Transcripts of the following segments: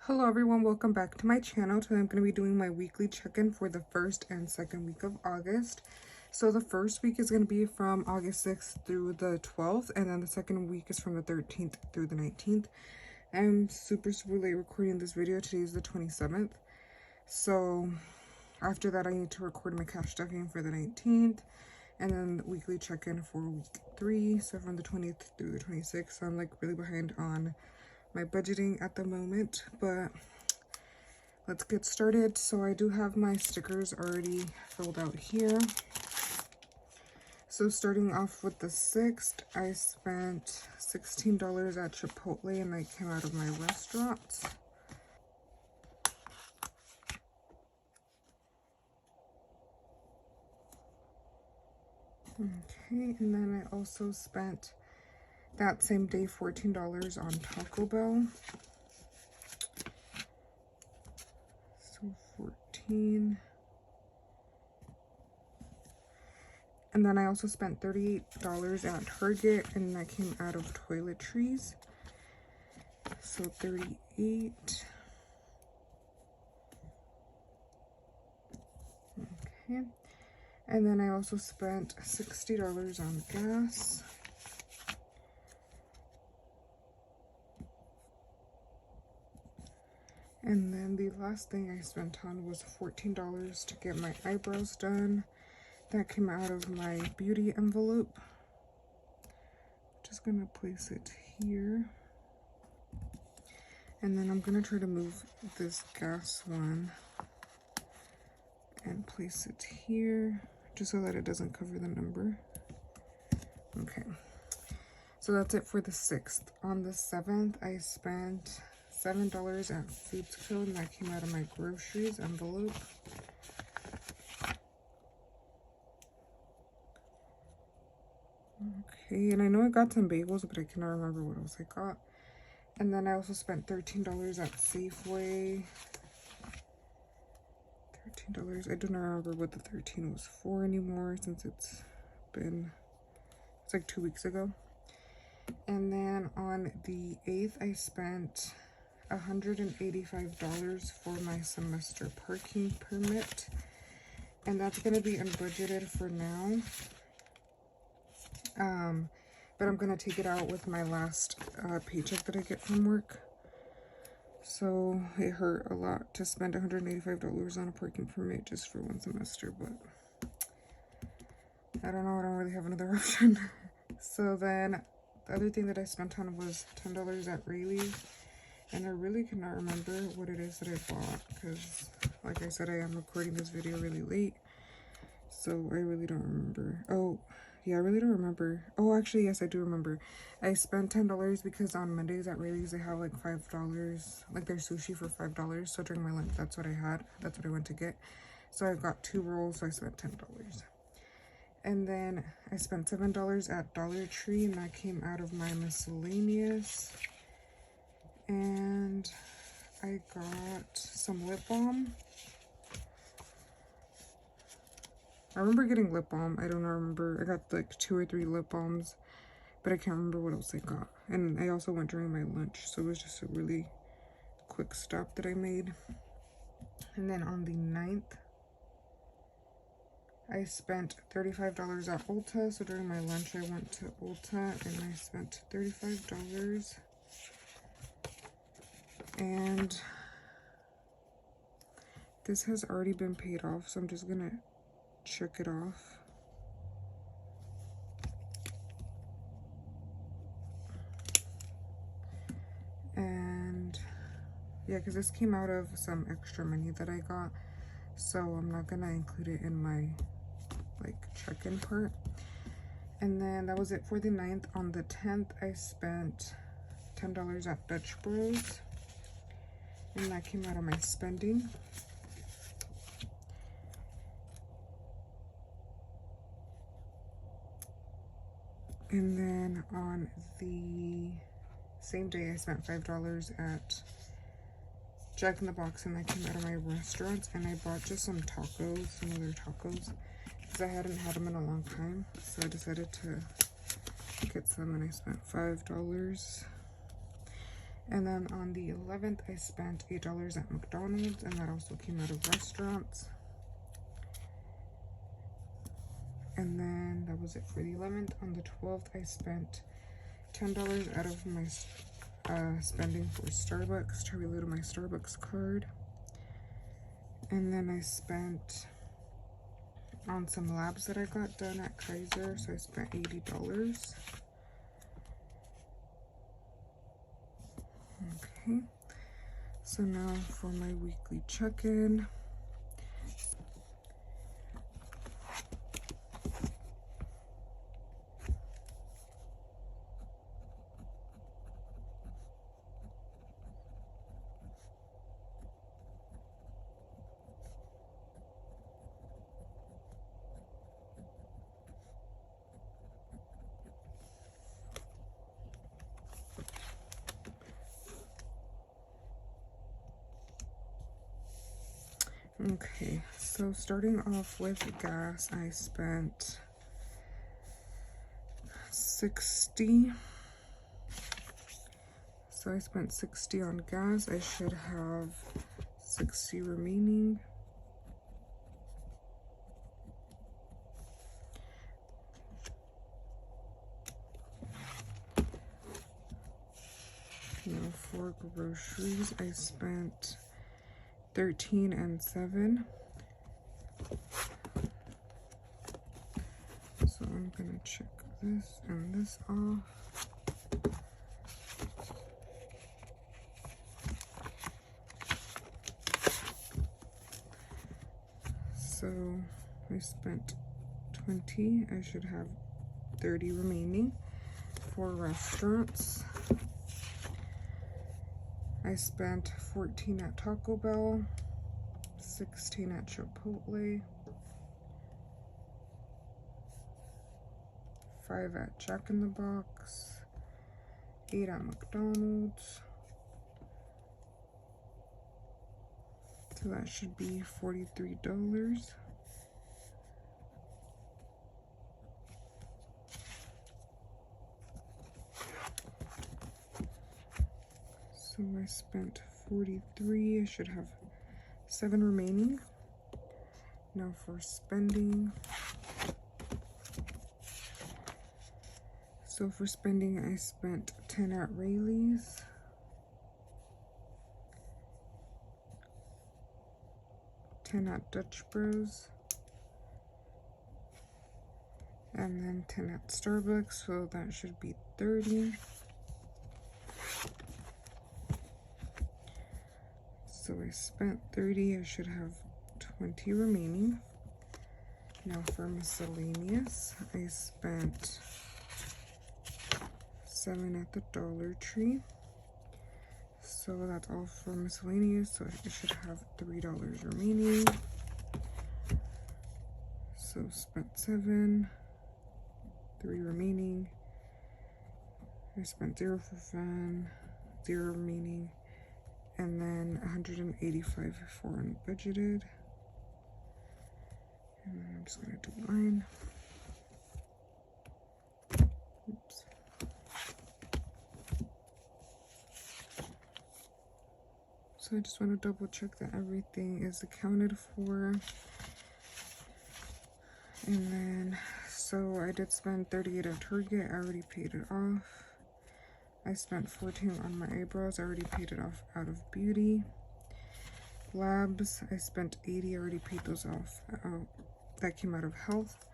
Hello everyone, welcome back to my channel. Today I'm going to be doing my weekly check-in for the first and second week of August. So the first week is going to be from August 6th through the 12th, and then the second week is from the 13th through the 19th. I'm super late recording this video. Today is the 27th. So after that I need to record my cash stuffing for the 19th, and then the weekly check-in for week 3, so from the 20th through the 26th. So I'm like really behind on my budgeting at the moment, but let's get started. So I do have my stickers already filled out here. So starting off with the 6th, I spent $16 at Chipotle, and that came out of my restaurant. Okay, and then I also spent that same day $14 on Taco Bell. So 14. And then I also spent $38 at Target, and that came out of toiletries. So 38. Okay. And then I also spent $60 on gas. And then the last thing I spent on was $14 to get my eyebrows done. That came out of my beauty envelope. Just gonna place it here. And then I'm gonna try to move this gas one and place it here, just so that it doesn't cover the number. Okay, so that's it for the 6th. On the 7th, I spent $7 at Foods Co, and that came out of my groceries envelope. Okay, and I know I got some bagels, but I cannot remember what else I got. And then I also spent $13 at Safeway. $13. I do not remember what the 13 was for anymore, since it's like 2 weeks ago. And then on the 8th, I spent $185 for my semester parking permit, and that's going to be unbudgeted for now. But I'm going to take it out with my last paycheck that I get from work. So it hurt a lot to spend $185 on a parking permit just for one semester, but I don't know, I don't really have another option. So then the other thing that I spent on was $10 at Rayleigh's, and I really cannot remember what it is that I bought, because like I said, I am recording this video really late, so I really don't remember. Oh yeah, I really don't remember. Oh, actually, yes, I do remember. I spent $10 because on Mondays at Rayleigh's they have like $5, like their sushi for $5. So during my lunch, that's what I had. That's what I went to get. So I got 2 rolls, so I spent $10. And then I spent $7 at Dollar Tree, and that came out of my miscellaneous. And I got some lip balm. I remember getting lip balm. I don't remember. I got like 2 or 3 lip balms, but I can't remember what else I got. And I also went during my lunch, so it was just a really quick stop that I made. And then on the 9th, I spent $35 at Ulta. So during my lunch, I went to Ulta and I spent $35. And this has already been paid off, so I'm just gonna check it off. And yeah, because this came out of some extra money that I got, so I'm not gonna include it in my like check-in part. And then that was it for the 9th. On the 10th, I spent $10 at Dutch Bros, and that came out of my spending. And then on the same day, I spent $5 at Jack in the Box, and that came out of my restaurant. And I bought just some tacos, some other tacos, because I hadn't had them in a long time. So I decided to get some, and I spent $5. And then on the 11th, I spent $8 at McDonald's, and that also came out of restaurants. And then that was it for the 11th. On the 12th, I spent $10 out of my spending for Starbucks to reload my Starbucks card. And then I spent on some labs that I got done at Kaiser, so I spent $80. Okay, so now for my weekly check-in. Okay, so starting off with gas, I spent $60. So I spent $60 on gas. I should have $60 remaining. Now for groceries, I spent $13 and $7. So I'm gonna check this and this off. So I spent 20. I should have 30 remaining. For restaurants, I spent 14 at Taco Bell, 16 at Chipotle, 5 at Jack in the Box, 8 at McDonald's. So that should be $43. So I spent 43. I should have 7 remaining. Now for spending. So for spending, I spent 10 at Rayleigh's, 10 at Dutch Bros, and then 10 at Starbucks, so that should be 30. So I spent 30, I should have 20 remaining. Now for miscellaneous, I spent 7 at the Dollar Tree. So that's all for miscellaneous, so I should have $3 remaining. So spent 7, 3 remaining. I spent 0 for fun, 0 remaining, and then 185 for unbudgeted. And then I'm just gonna do mine. Oops. So I just want to double check that everything is accounted for. And then, so I did spend 38 at Target. I already paid it off. I spent 14 on my eyebrows. I already paid it off out of Beauty. Labs, I spent 80. I already paid those off. That came out of Health.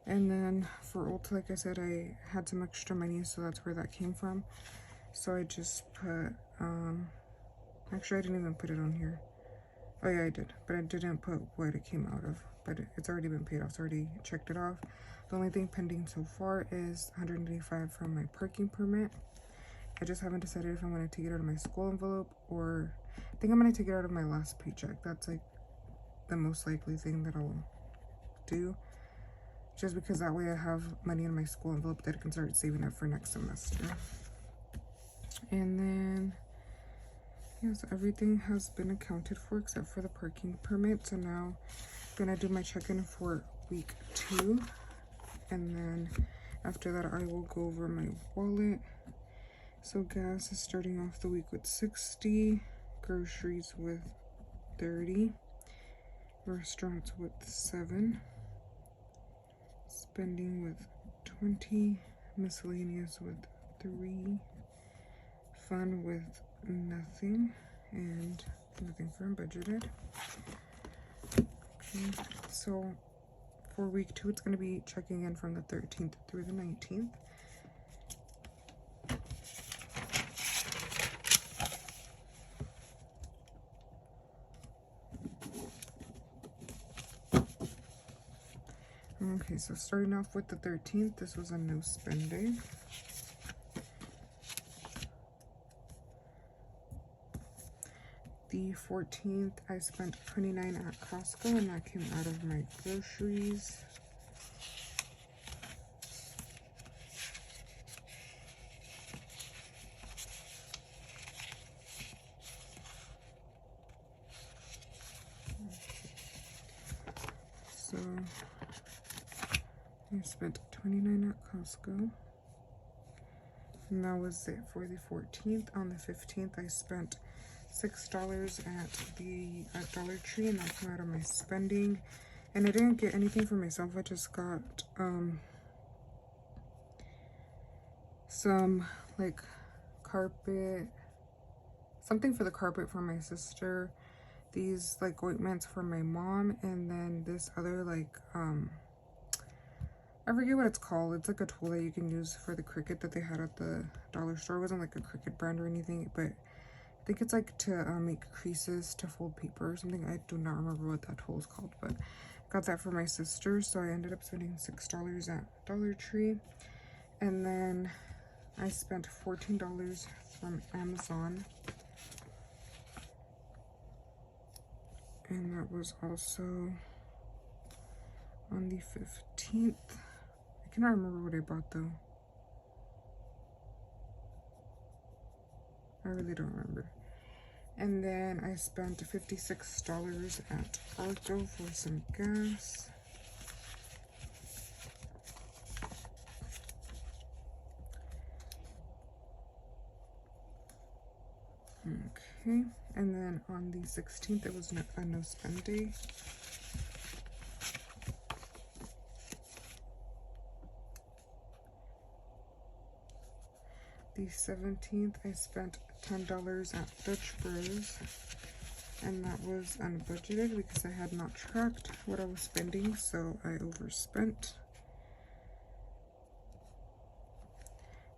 And then for Ulta, like I said, I had some extra money, so that's where that came from. So I just put, actually I didn't even put it on here. Oh yeah, I did, but I didn't put what it came out of. But it's already been paid off, so I already checked it off. The only thing pending so far is $185 from my parking permit. I just haven't decided if I'm going to take it out of my school envelope, or I think I'm going to take it out of my last paycheck. That's like the most likely thing that I'll do, just because that way I have money in my school envelope that I can start saving up for next semester. And then, yes, everything has been accounted for except for the parking permit. So now I'm going to do my check-in for week 2, and then after that I will go over my wallet. So gas is starting off the week with 60, groceries with 30, restaurants with 7, spending with 20, miscellaneous with 3, fun with nothing, and nothing for unbudgeted. Okay, so for week 2, it's going to be checking in from the 13th through the 19th. Okay, so starting off with the 13th, this was a no spend day. The 14th, I spent $29 at Costco, and that came out of my groceries. So I spent $29 at Costco, and that was it for the 14th. On the 15th, I spent $6 at the Dollar Tree, and that came out of my spending. And I didn't get anything for myself. I just got some like carpet, something for the carpet for my sister, these like ointments for my mom, and then this other like I forget what it's called. It's like a tool that you can use for the Cricut that they had at the dollar store. It wasn't like a Cricut brand or anything, but I think it's like to make creases to fold paper or something. I do not remember what that tool is called, but got that for my sister. So I ended up spending $6 at Dollar Tree. And then I spent $14 from Amazon. And that was also on the 15th. I cannot remember what I bought though. I really don't remember. And then I spent $56 at Arco for some gas. Okay, and then on the 16th, it was a no spend day. The 17th, I spent $10 at Dutch Bros, and that was unbudgeted because I had not tracked what I was spending, so I overspent.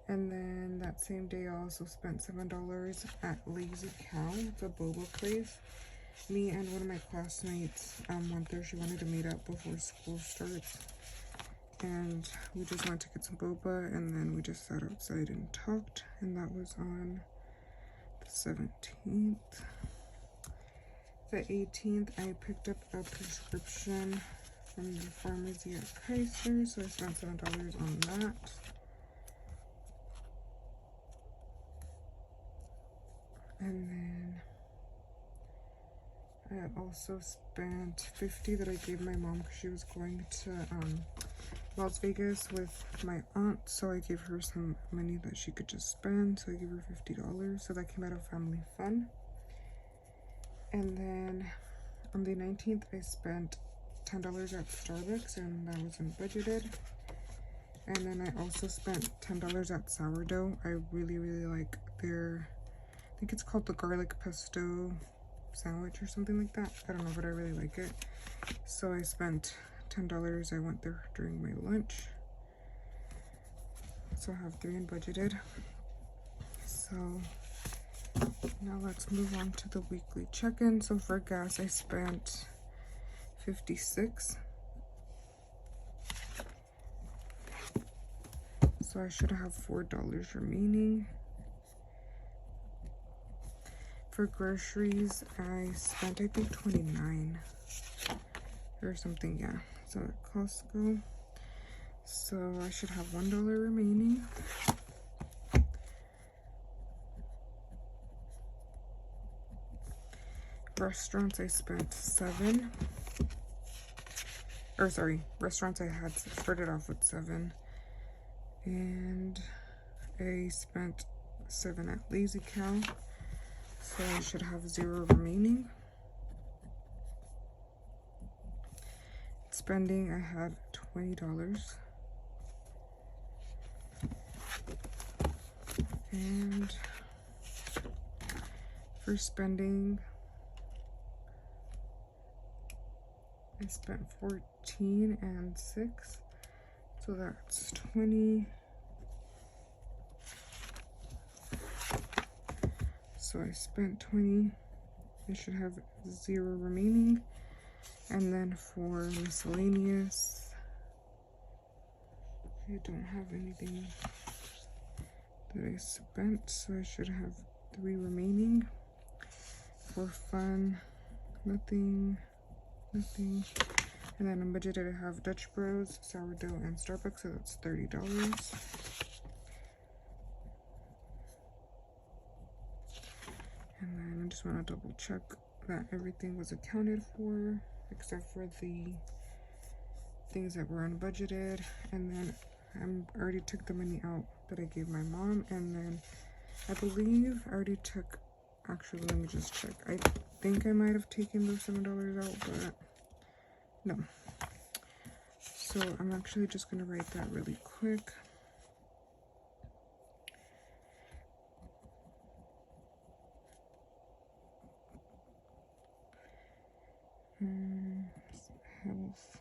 And then that same day, I also spent $7 at Lazy Cow. It's a boba place. Me and one of my classmates went there. She wanted to meet up before school starts. And we just went to get some boba, and then we just sat outside and talked. And that was on the 17th. The 18th, I picked up a prescription from the pharmacy at Kaiser, so I spent $7 on that. And then I also spent $50 that I gave my mom because she was going to Las Vegas with my aunt, so I gave her some money that she could just spend, so I gave her $50, so that came out of family fun. And then on the 19th, I spent $10 at Starbucks, and that wasn't budgeted. And then I also spent $10 at Sourdough. I really like their, I think it's called the garlic pesto sandwich or something like that. I don't know, but I really like it. So I spent $10. I went there during my lunch. So I have 3 unbudgeted. So now let's move on to the weekly check-in. So for gas, I spent $56. So I should have $4 remaining. For groceries, I spent, I think, $29 or something, yeah. So at Costco, so I should have $1 remaining. Restaurants, I spent 7. Or sorry, restaurants I had started off with 7. And I spent 7 at Lazy Cow, so I should have 0 remaining. Spending, I had $20. And for spending, I spent 14 and 6, so that's 20. So I spent 20. I should have 0 remaining. And then for miscellaneous, I don't have anything that I spent, so I should have 3 remaining. For fun, nothing. And then on budget, I have Dutch Bros, sourdough, and Starbucks, so that's $30. And then I just want to double check that everything was accounted for, except for the things that were unbudgeted. And then I already took the money out that I gave my mom, and then I believe I already took, actually let me just check. I think I might have taken those $7 out, but no. So I'm actually just gonna write that really quick. Health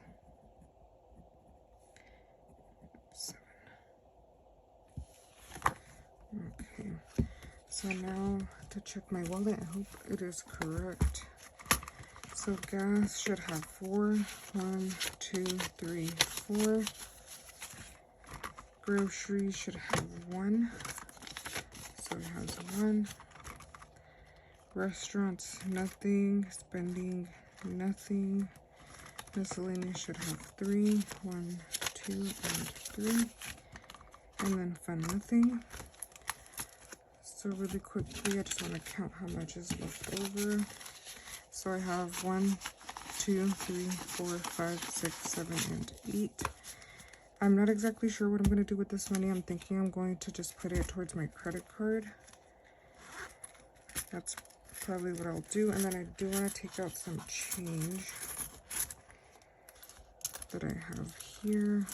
7. Okay, so now to check my wallet, I hope it is correct. So gas should have 4. 1, 2, 3, 4. Groceries should have 1. So it has 1. Restaurants, nothing. Spending, nothing. Miscellaneous should have 3. 1, 2, and 3. And then fun, nothing. So really quickly, I just want to count how much is left over. So I have 1, 2, 3, 4, 5, 6, 7, and 8. I'm not exactly sure what I'm going to do with this money. I'm thinking I'm going to just put it towards my credit card. That's probably what I'll do. And then I do want to take out some change that I have here.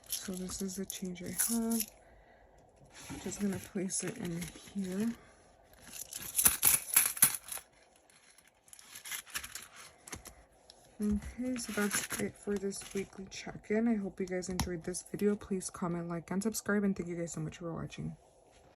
So this is the change I have. Just gonna place it in here. Okay, so that's it for this weekly check-in. I hope you guys enjoyed this video. Please comment, like, and subscribe, and thank you guys so much for watching.